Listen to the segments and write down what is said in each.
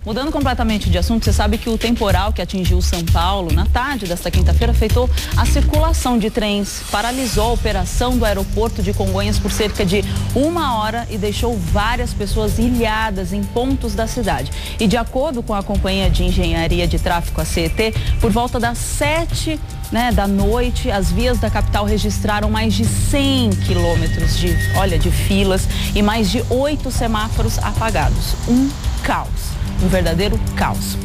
Mudando completamente de assunto, você sabe que o temporal que atingiu São Paulo na tarde desta quinta-feira afetou a circulação de trens, paralisou a operação do aeroporto de Congonhas por cerca de 1 hora e deixou várias pessoas ilhadas em pontos da cidade. E de acordo com a Companhia de Engenharia de Tráfego, a CET, por volta das 7 da noite, as vias da capital registraram mais de 100 quilômetros de filas e mais de 8 semáforos apagados. Um caos. Um verdadeiro caos.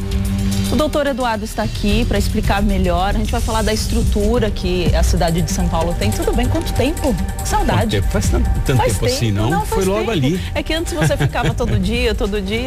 O doutor Eduardo está aqui para explicar melhor. A gente vai falar da estrutura que a cidade de São Paulo tem. Tudo bem? Quanto tempo? Que saudade. Faz tanto tempo assim, não? Foi logo ali. É que antes você ficava todo dia,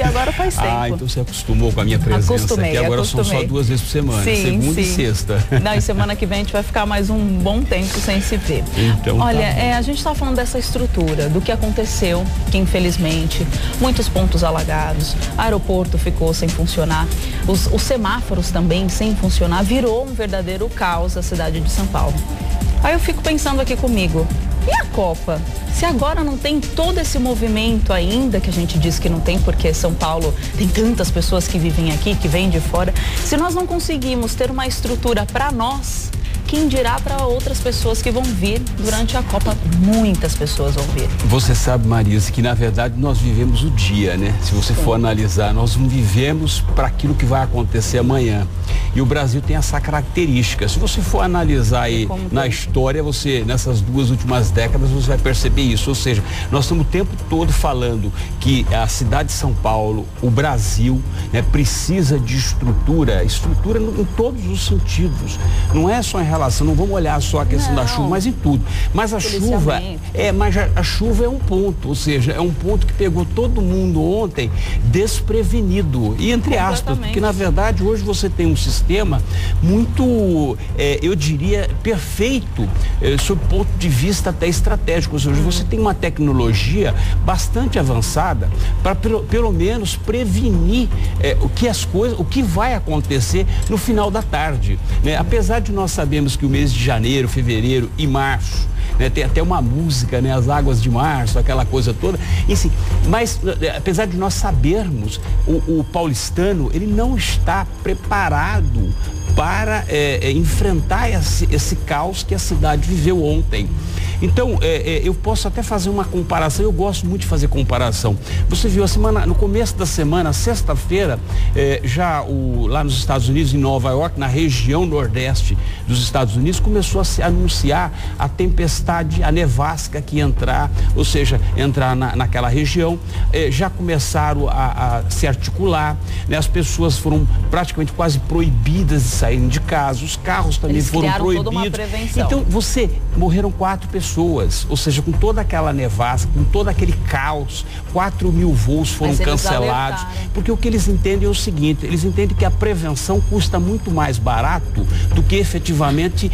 agora faz tempo. Ah, então você acostumou com a minha presença aqui. Agora são só 2 vezes por semana, segunda e sexta. Não, e semana que vem a gente vai ficar mais um bom tempo sem se ver. Então, olha, a gente está falando dessa estrutura, do que aconteceu, que infelizmente muitos pontos alagados, aeroporto ficou sem funcionar, os semáforos também sem funcionar, virou um verdadeiro caos a cidade de São Paulo. Aí eu fico pensando aqui comigo, e a Copa? Se agora não tem todo esse movimento ainda, que a gente diz que não tem, porque São Paulo tem tantas pessoas que vivem aqui, que vêm de fora, se nós não conseguimos ter uma estrutura para nós, quem dirá para outras pessoas que vão vir durante a Copa? Muitas pessoas vão vir. Você sabe, Marisa, que na verdade nós vivemos o dia, né? Se você for analisar, nós não vivemos para aquilo que vai acontecer amanhã. E o Brasil tem essa característica. Se você for analisar aí na história, nessas 2 últimas décadas, você vai perceber isso. Ou seja, nós estamos o tempo todo falando que a cidade de São Paulo, o Brasil, né, precisa de estrutura em todos os sentidos. Não é só em relação, não vamos olhar só a questão da chuva, mas em tudo. Mas a chuva a chuva é um ponto, ou seja, é um ponto que pegou todo mundo ontem desprevenido. E entre aspas, porque na verdade hoje você tem um sistema muito, eu diria, perfeito, sob o ponto de vista até estratégico. Ou seja, você tem uma tecnologia bastante avançada para pelo menos prevenir o que vai acontecer no final da tarde, né? Apesar de nós sabermos que o mês de janeiro, fevereiro e março, né, tem até uma música, né, as águas de março, aquela coisa toda, enfim, mas apesar de nós sabermos, o paulistano, ele não está preparado para enfrentar esse caos que a cidade viveu ontem. Então, eu posso até fazer uma comparação, eu gosto muito de fazer comparação. Você viu no começo da semana, sexta-feira, lá nos Estados Unidos, em Nova York, na região nordeste dos Estados Unidos, começou a se anunciar a tempestade, a nevasca que ia entrar, ou seja, entrar naquela região. Já começaram a se articular, né? As pessoas foram praticamente quase proibidas de saírem de casa, os carros também foram proibidos. Toda uma prevenção. Então, morreram 4 pessoas, ou seja, com toda aquela nevasca, com todo aquele caos, 4.000 voos foram cancelados, porque o que eles entendem é o seguinte, eles entendem que a prevenção custa muito mais barato do que efetivamente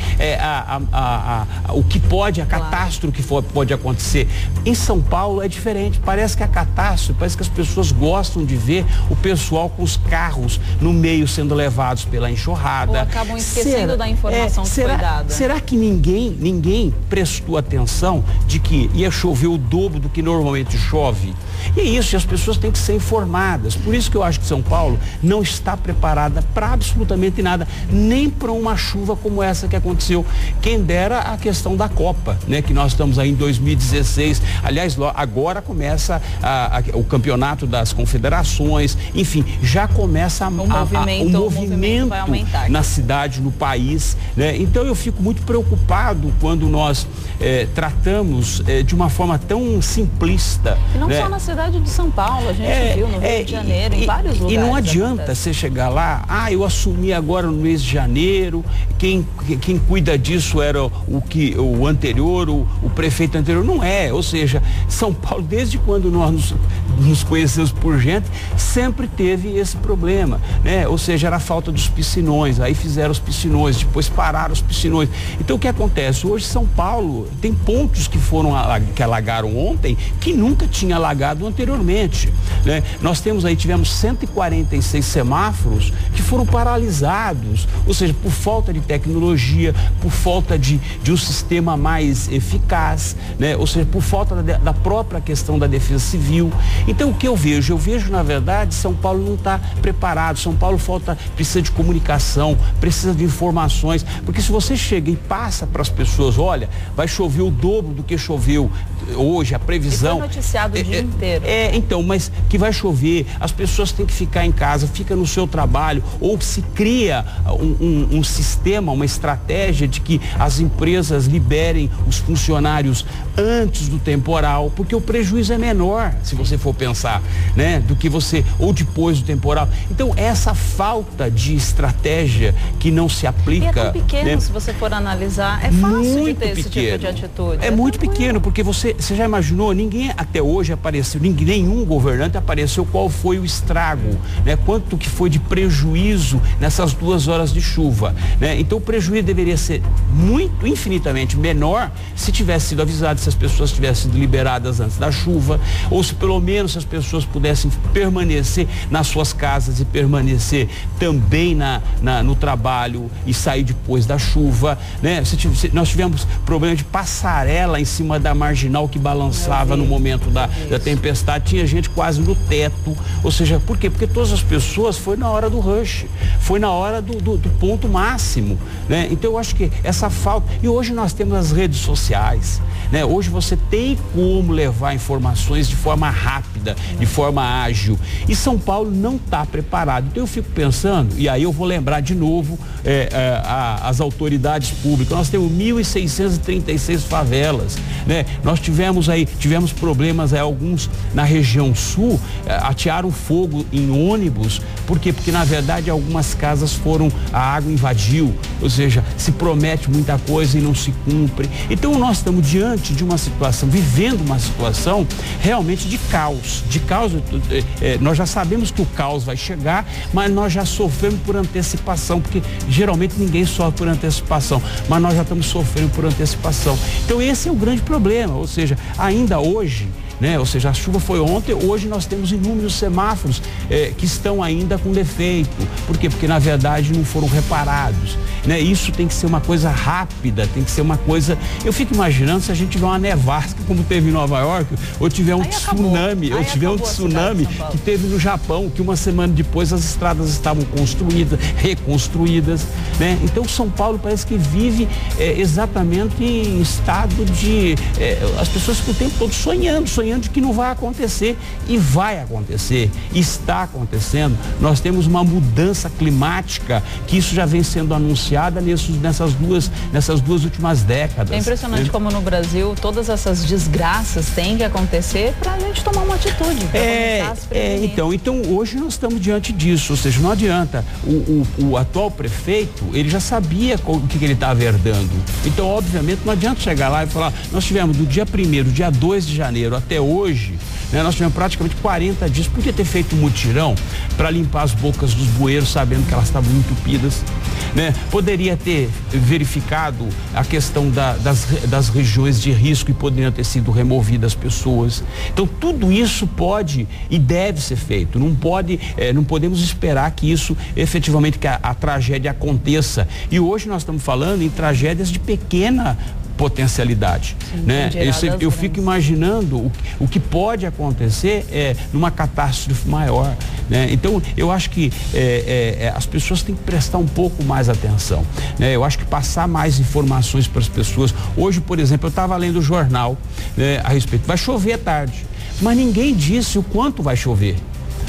o que pode, a catástrofe que pode acontecer. Em São Paulo é diferente, parece que a catástrofe, parece que as pessoas gostam de ver o pessoal com os carros no meio sendo levados pela enxurrada. Ou acabam esquecendo da informação que foi dada. Será que ninguém prestou atenção de que ia chover o dobro do que normalmente chove? E é isso, as pessoas têm que ser informadas. Por isso que eu acho que São Paulo não está preparada para absolutamente nada, nem para uma chuva como essa que aconteceu. Quem dera a questão da Copa, né? Que nós estamos aí em 2016. Aliás, agora começa o campeonato das confederações, enfim, já começa o movimento vai aumentar na cidade, no país, né? Então eu fico muito preocupado quando nós tratamos de uma forma tão simplista. E não só na cidade de São Paulo, a gente viu no Rio de Janeiro, em vários lugares. E não adianta você chegar lá, eu assumi agora no mês de janeiro, quem cuida disso era o anterior, o prefeito anterior. Não é, ou seja, São Paulo, desde quando nós nos conhecemos por gente, sempre teve esse problema, né? Ou seja, era a falta dos piscinões, aí fizeram os piscinões, depois pararam os piscinões. Então o que acontece? Hoje São Paulo tem pontos que alagaram ontem que nunca tinha alagado anteriormente, né? Nós tivemos 146 semáforos que foram paralisados, ou seja, por falta de tecnologia, por falta de um sistema mais eficaz, né? Ou seja, por falta da própria questão da defesa civil. Então o que eu vejo na verdade, São Paulo não está preparado, São Paulo precisa de comunicação, precisa de informações, porque se você chega e passa para as pessoas, olha, vai chover o dobro do que choveu hoje, a previsão... Isso é noticiado o dia inteiro. Então, mas que vai chover, as pessoas têm que ficar em casa, fica no seu trabalho, ou se cria um sistema, uma estratégia de que as empresas liberem os funcionários antes do temporal, porque o prejuízo é menor, se você for pensar, né, do que ou depois do temporal. Então, essa falta de estratégia que não se aplica... E é tão pequeno, né? Se você for analisar, é fácil de ter esse tipo de atitude. É muito pequeno, porque você já imaginou, ninguém até hoje apareceu, nenhum governante apareceu qual foi o estrago, né? Quanto que foi de prejuízo nessas 2 horas de chuva, né? Então, o prejuízo deveria ser infinitamente menor se tivesse sido avisado, se as pessoas tivessem sido liberadas antes da chuva, ou se pelo menos as pessoas pudessem permanecer nas suas casas e permanecer também no trabalho e sair depois da chuva, né? Nós tivemos problema de passarela em cima da marginal que balançava no momento da tempestade, tinha gente quase no teto, ou seja, por quê? Porque todas as pessoas foi na hora do rush, foi na hora do ponto máximo, né? Então eu acho que essa falta, e hoje nós temos as redes sociais, né? Hoje você tem como levar informações de forma rápida, de forma ágil, e São Paulo não está preparado. Então eu fico pensando, e aí eu vou lembrar de novo as autoridades públicas. Nós temos 1.636 favelas, né? Nós tivemos problemas alguns na região sul, atearam fogo em ônibus. Por quê? Porque na verdade algumas casas a água invadiu, ou seja, se promete muita coisa e não se cumpre. Então nós estamos diante de uma situação, vivendo uma situação realmente de caos. Nós já sabemos que o caos vai chegar, mas nós já sofremos por antecipação, porque geralmente ninguém sofre por antecipação, mas nós já estamos sofrendo por antecipação. Então esse é o grande problema, ou seja, ainda hoje, né? Ou seja, a chuva foi ontem, hoje nós temos inúmeros semáforos que estão ainda com defeito. Por quê? Porque na verdade não foram reparados, né? Isso tem que ser uma coisa rápida, tem que ser uma coisa... Eu fico imaginando se a gente tiver uma nevasca como teve em Nova York, ou tiver um tsunami, que teve no Japão, que uma semana depois as estradas estavam reconstruídas, né? Então São Paulo parece que vive exatamente em estado de... as pessoas ficam o tempo todo sonhando que não vai acontecer, e vai acontecer, está acontecendo. Nós temos uma mudança climática que isso já vem sendo anunciada nessas duas últimas décadas. É impressionante como no Brasil todas essas desgraças têm que acontecer para a gente tomar uma atitude. Então hoje nós estamos diante disso, ou seja, não adianta. O atual prefeito, ele já sabia o que ele estava herdando. Então, obviamente, não adianta chegar lá e falar, nós tivemos do dia 1º, dia 2 de janeiro até hoje, né, nós tivemos praticamente 40 dias. Podia ter feito um mutirão para limpar as bocas dos bueiros, sabendo que elas estavam entupidas, né? Poderia ter verificado a questão das regiões de risco e poderiam ter sido removidas pessoas. Então tudo isso pode e deve ser feito. Não podemos esperar que isso efetivamente, que a tragédia aconteça. E hoje nós estamos falando em tragédias de pequena potencialidade, né? Eu fico imaginando o que pode acontecer numa catástrofe maior, né? Então eu acho que as pessoas têm que prestar um pouco mais atenção, né? Eu acho que passar mais informações para as pessoas. Hoje, por exemplo, eu estava lendo o jornal, né, a respeito, vai chover à tarde, mas ninguém disse o quanto vai chover.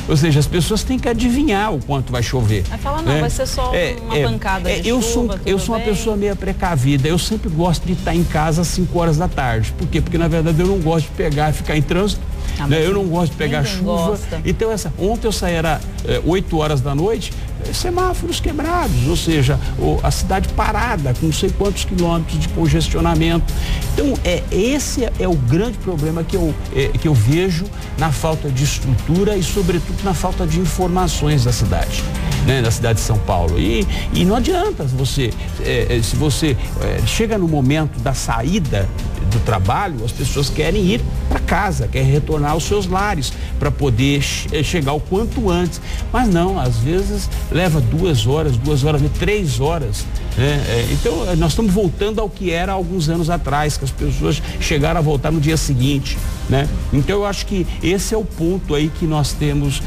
Ou seja, as pessoas têm que adivinhar o quanto vai chover. Vai falar, não, vai ser só uma pancada de chuva. Eu sou uma pessoa meio precavida. Eu sempre gosto de estar em casa às 5 horas da tarde. Por quê? Porque, na verdade, eu não gosto de pegar e ficar em trânsito. Né? Eu não gosto de pegar chuva. Gosta. Então, ontem eu saí, era 8 horas da noite, semáforos quebrados, ou seja, a cidade parada, com não sei quantos quilômetros de congestionamento. Então, esse é o grande problema que eu vejo na falta de estrutura e, sobretudo, na falta de informações da cidade, né, da cidade de São Paulo. E não adianta se você chega no momento da saída do trabalho, as pessoas querem ir para casa, querem retornar aos seus lares para poder chegar o quanto antes. Mas não, às vezes leva 2 horas, 3 horas. Então, nós estamos voltando ao que era há alguns anos atrás, que as pessoas chegaram a voltar no dia seguinte, né? Então, eu acho que esse é o ponto aí que nós temos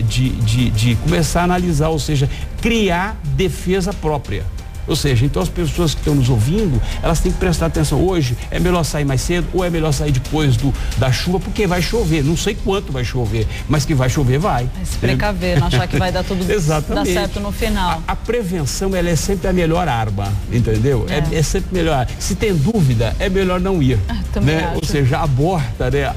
de começar a analisar, ou seja, criar defesa própria. Ou seja, então as pessoas que estão nos ouvindo, elas têm que prestar atenção. Hoje é melhor sair mais cedo ou é melhor sair depois da chuva, porque vai chover. Não sei quanto vai chover, mas que vai chover, vai. Se precaver, não achar que vai dar tudo dar certo no final. A prevenção, ela é sempre a melhor arma, entendeu? É sempre melhor. Se tem dúvida, é melhor não ir. Né? Ou seja, aborta, né,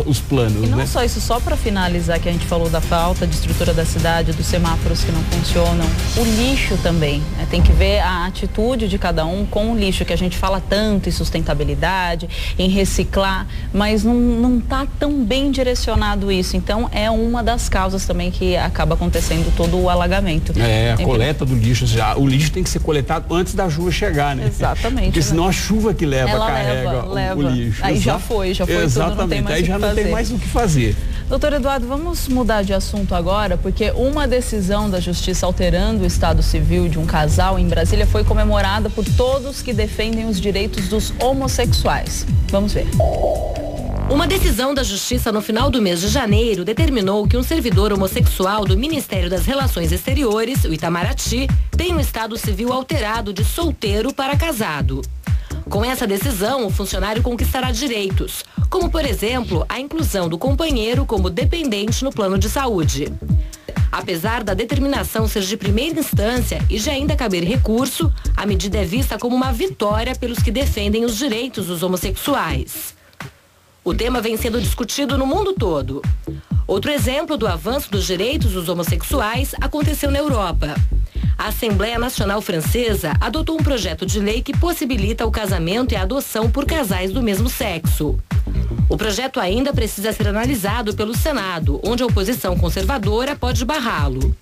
os planos. E não, né? Só isso, só para finalizar, que a gente falou da falta de estrutura da cidade, dos semáforos que não funcionam, o lixo também, né? Tem que ver a atitude de cada um com o lixo, que a gente fala tanto em sustentabilidade, em reciclar, mas não está tão bem direcionado isso. Então, é uma das causas também que acaba acontecendo todo o alagamento. A coleta do lixo, o lixo tem que ser coletado antes da chuva chegar, né? Exatamente. Porque senão a chuva que carrega o lixo. Aí já foi Exatamente. Tudo, não tem mais aí já não tem mais o que fazer. Doutor Eduardo, vamos mudar de assunto agora, porque uma decisão da Justiça alterando o estado civil de um casal em Brasília foi comemorada por todos que defendem os direitos dos homossexuais. Vamos ver. Uma decisão da Justiça no final do mês de janeiro determinou que um servidor homossexual do Ministério das Relações Exteriores, o Itamaraty, tem um estado civil alterado de solteiro para casado. Com essa decisão, o funcionário conquistará direitos, como, por exemplo, a inclusão do companheiro como dependente no plano de saúde. Apesar da determinação ser de primeira instância e de ainda caber recurso, a medida é vista como uma vitória pelos que defendem os direitos dos homossexuais. O tema vem sendo discutido no mundo todo. Outro exemplo do avanço dos direitos dos homossexuais aconteceu na Europa. A Assembleia Nacional Francesa adotou um projeto de lei que possibilita o casamento e a adoção por casais do mesmo sexo. O projeto ainda precisa ser analisado pelo Senado, onde a oposição conservadora pode barrá-lo.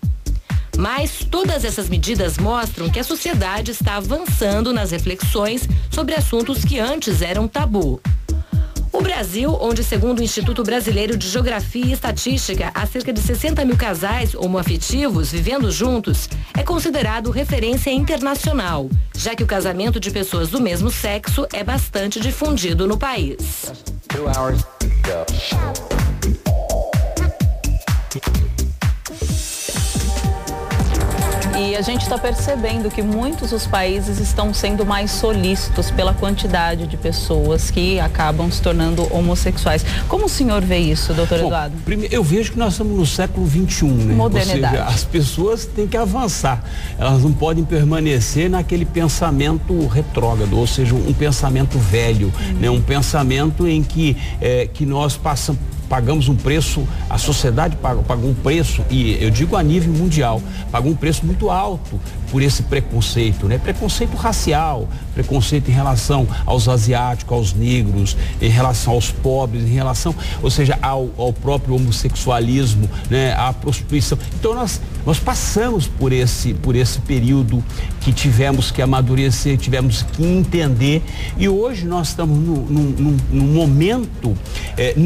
Mas todas essas medidas mostram que a sociedade está avançando nas reflexões sobre assuntos que antes eram tabu. O Brasil, onde, segundo o Instituto Brasileiro de Geografia e Estatística, há cerca de 60 mil casais homoafetivos vivendo juntos, é considerado referência internacional, já que o casamento de pessoas do mesmo sexo é bastante difundido no país. E a gente está percebendo que muitos dos países estão sendo mais solícitos pela quantidade de pessoas que acabam se tornando homossexuais. Como o senhor vê isso, doutor Eduardo? Primeiro, eu vejo que nós estamos no século XXI, né? Modernidade. Ou seja, as pessoas têm que avançar. Elas não podem permanecer naquele pensamento retrógrado, ou seja, um pensamento velho, né? Um pensamento em que nós pagamos um preço, a sociedade pagou um preço, e eu digo a nível mundial, pagou um preço muito alto por esse preconceito, né? Preconceito racial, preconceito em relação aos asiáticos, aos negros, em relação aos pobres, em relação, ou seja, ao próprio homossexualismo, né? À prostituição. Então nós passamos por esse período que tivemos que amadurecer, tivemos que entender, e hoje nós estamos num momento,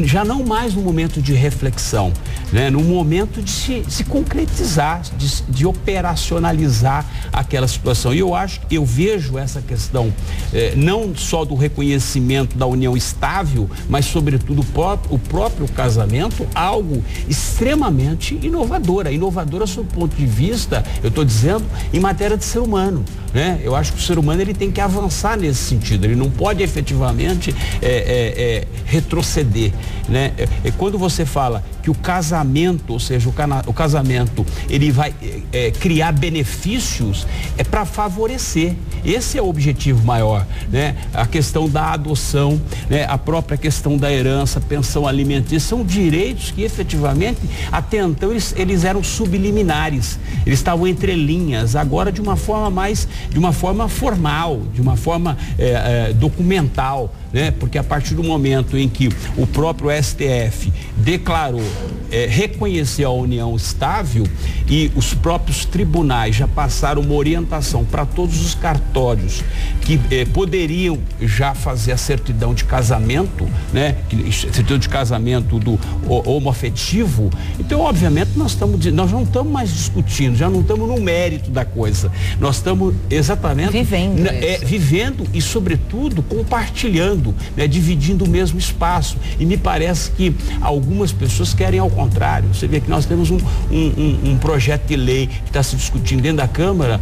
já não mais num momento de reflexão, né? Num momento de se concretizar, de operacionalizar aquela situação. E eu vejo essa questão não só do reconhecimento da união estável, mas sobretudo o próprio casamento, algo extremamente inovadora sob o ponto de vista, eu estou dizendo, em matéria de ser humano, né? Eu acho que o ser humano ele tem que avançar nesse sentido, ele não pode efetivamente retroceder, né? Quando você fala que o casamento, ou seja, o casamento ele vai criar benefícios, é para favorecer. Esse é o objetivo maior, né? A questão da adoção, né? A própria questão da herança, pensão alimentícia, são direitos que efetivamente até então eles eram subliminares, eles estavam entre linhas, agora de uma forma formal, de uma forma documental, né? Porque a partir do momento em que o próprio STF declarou, reconhecer a união estável, e os próprios tribunais já passaram uma orientação para todos os cartórios que poderiam já fazer a certidão de casamento, né? Certidão de casamento do homoafetivo. Então, obviamente, nós não estamos mais discutindo, já não estamos no mérito da coisa. Nós estamos exatamente vivendo e, sobretudo, compartilhando, né? Dividindo o mesmo espaço. E me parece que algumas pessoas querem ao contrário. Você vê que nós temos um projeto de lei que está se discutindo dentro da Câmara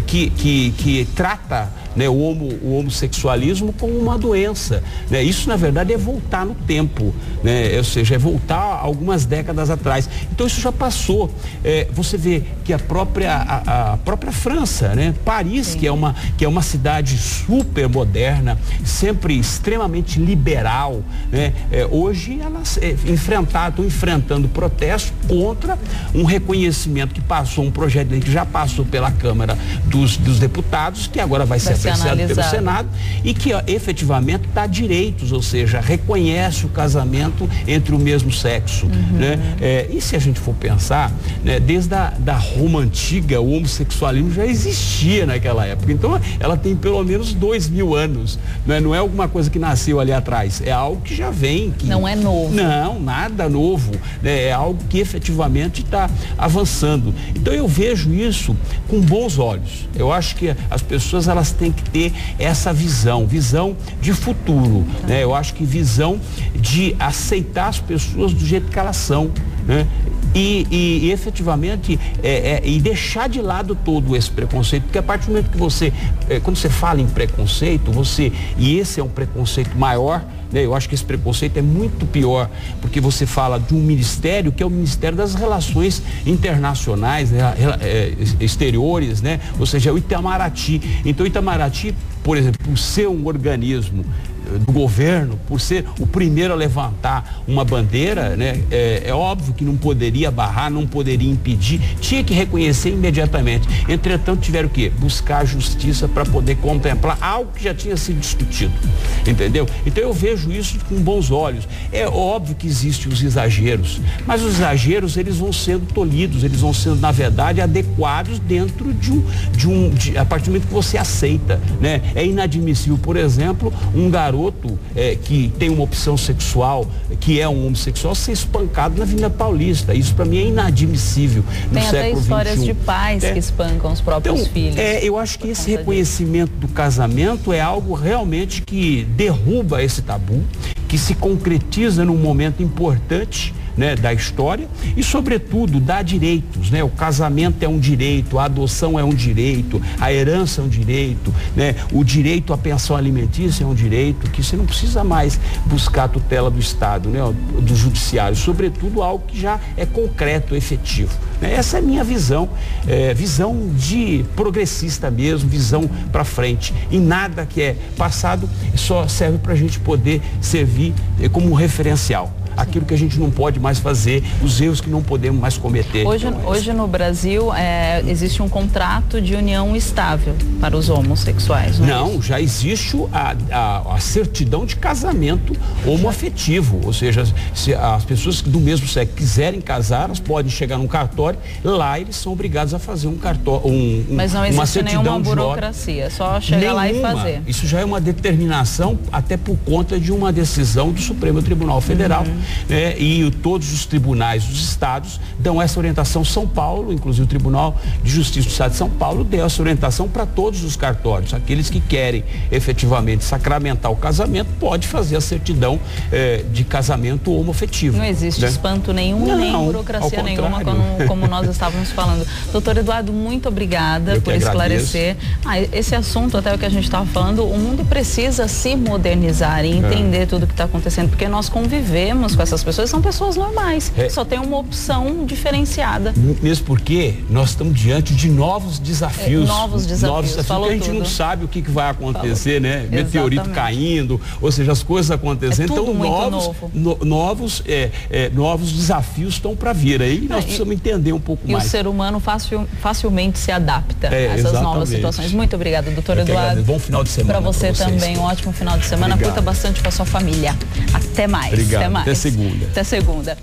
que trata, né, o homossexualismo como uma doença, né? Isso, na verdade, é voltar no tempo, né? Ou seja, é voltar algumas décadas atrás. Então, isso já passou. Você vê que a própria França, né? Paris, que é uma cidade super moderna, sempre extremamente liberal, né? Hoje elas estão enfrentando protestos contra um reconhecimento que passou, um projeto de lei que já passou pela Câmara dos Deputados, que agora vai ser apreciado pelo Senado, e que efetivamente dá direitos, ou seja, reconhece o casamento entre o mesmo sexo, né? E se a gente for pensar, né, desde da Roma antiga, o homossexualismo já existia naquela época. Então, ela tem pelo menos 2000 anos, né? Não é alguma coisa que nasceu ali atrás, é algo que já vem. Não é novo. Não, nada novo, né? É algo que efetivamente está avançando. Então, eu vejo isso com bons olhos. Eu acho que as pessoas, elas têm que ter essa visão de futuro, né? Eu acho que visão de aceitar as pessoas do jeito que elas são, né? E efetivamente e deixar de lado todo esse preconceito, porque a partir do momento que você, quando você fala em preconceito, e esse é um preconceito maior, né? Eu acho que esse preconceito é muito pior, porque você fala de um ministério que é o Ministério das Relações Internacionais, né? Exteriores, né? Ou seja, o Itamaraty. Então, o Itamaraty, por exemplo, por ser um organismo do governo, por ser o primeiro a levantar uma bandeira, né? É óbvio que não poderia barrar, não poderia impedir, tinha que reconhecer imediatamente. Entretanto, tiveram o quê? Buscar a justiça para poder contemplar algo que já tinha sido discutido, entendeu? Então, eu vejo isso com bons olhos. É óbvio que existem os exageros, mas os exageros, eles vão sendo tolhidos, eles vão sendo, na verdade, adequados dentro a partir do momento que você aceita, né? É inadmissível, por exemplo, um garoto que tem uma opção sexual, que é um homossexual, ser espancado na Avenida Paulista. Isso, para mim, é inadmissível no século XXI. Tem até histórias de pais que espancam os próprios filhos. Eu acho que esse reconhecimento do casamento é algo realmente que derruba esse tabu, que se concretiza num momento importante, né, da história, e sobretudo dá direitos, né? O casamento é um direito, a adoção é um direito, a herança é um direito, né? O direito à pensão alimentícia é um direito que você não precisa mais buscar a tutela do Estado, né? Do judiciário, sobretudo algo que já é concreto, efetivo, né? Essa é a minha visão, visão de progressista mesmo, visão para frente, e nada que é passado só serve para a gente poder servir como um referencial. Aquilo que a gente não pode mais fazer, os erros que não podemos mais cometer. Hoje no Brasil existe um contrato de união estável para os homossexuais. Não, já existe a certidão de casamento homoafetivo, ou seja, se as pessoas do mesmo sexo quiserem casar, elas podem chegar num cartório, lá eles são obrigados a fazer um cartório, mas não existe nenhuma burocracia, só chegar lá e fazer. Isso já é uma determinação, até por conta de uma decisão do Supremo Tribunal Federal. E todos os tribunais dos estados dão essa orientação. São Paulo, inclusive o Tribunal de Justiça do Estado de São Paulo, deu essa orientação para todos os cartórios. Aqueles que querem efetivamente sacramentar o casamento, pode fazer a certidão de casamento homoafetivo. Não existe espanto nenhum, nem burocracia nenhuma, como nós estávamos falando. Doutor Eduardo, muito obrigada por esclarecer. Esse assunto, até o que a gente estava falando, o mundo precisa se modernizar e entender tudo o que está acontecendo, porque nós convivemos com essas pessoas são pessoas normais, só tem uma opção diferenciada. Mesmo porque nós estamos diante de novos desafios. Novos desafios, que a gente não sabe o que vai acontecer, né? Meteorito caindo, ou seja, as coisas acontecendo. Então, novos desafios estão para vir aí. Nós precisamos entender um pouco mais. E o ser humano facilmente se adapta a essas novas situações. Muito obrigada, doutor Eduardo. Bom final de semana. Para você também, um ótimo final de semana. Cuida bastante com a sua família. Até mais. Obrigado. Até mais. Até segunda. Até segunda.